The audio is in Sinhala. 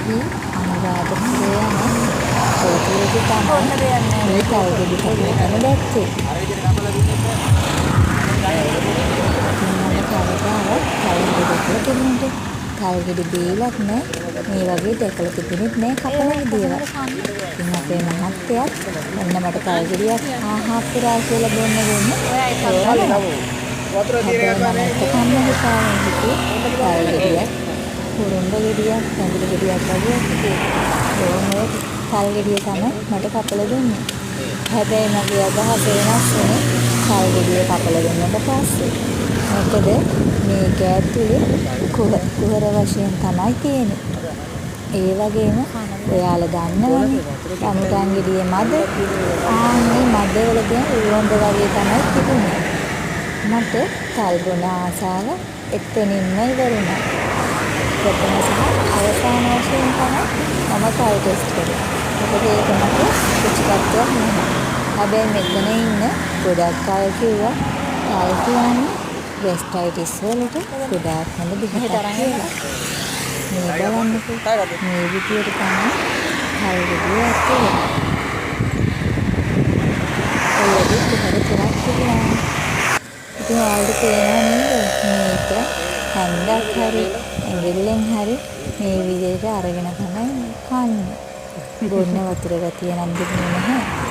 අපි අනුරාධපුරේ යන තොරතුරේදී තමයි මේ තල්ගෙඩි කපන තැන දැක්කේ. මම කවදාවත් තල්ගෙඩි දැකලා තිබුණේ තල්ගෙඩි බීලත් නෑ. මේ වගේ දැකලා තිබුණෙත් නෑ කපන විදියවත්. ඉතින් අපේ මහත්තයාත් ඔන්න මට තල්ගෙඩියක් ආහා පුරා කියලා බොන්න දෙන්න. හැබැයි මම එතකම්ම හිතාගෙන හිටියේ තල්ගෙඩියක් කුරුම්බ ගෙඩියක් පැඹිලි ගෙඩියක් වගේ ඔය තල්ගෙඩිය තමයි මට කපලා දුන්නේ. හැබැයි මගේ අදහස වෙනස් වුණේ තල්ගෙඩිය කපලා දුන්නට පස්සේ. මොකද මේක ඇතුලේ කුහර වශයෙන් තමයි තියෙන්නේ. ඒ වගේම ඔයාලා දන්නවනේ රමුටන් ගෙඩියේ මද ආන්නේ මදවල තියෙන උලොන්ද වගේ තමයි තිබුණේ. මට තල් බොන ආසාව එතනින්ම ඉවරුණා. ප්‍රථම සහ අවසාන වශයෙන් තමයි මම තල් ටෙස්ට් කළේ. මොකද ඒක මට රුචිකත්වයක් නැහැ. හැබැයි මෙතන ඉන්න ගොඩක් අය කිව්වා තල් කියන්නේ ගෑස්ට්‍රයිටිස් වලට ගොඩාක් හොඳ බෙහෙතක් කියලා. මේ බලන්නකෝ මේ විදියට තමයි තල් ගෙඩිය ඇතුලේ. ඔයදී කුහර තුනක් තිබුණා. ඉතින් ඔයාලට තේරෙනව නේද මේක හැන්දක් හරි ඇඟිල්ලෙන් හරි මේ විදිහට අරගෙන තමයි කන්නේ. බොන්න වතුර ගතිය නම් දෙන්නේ නැහැ.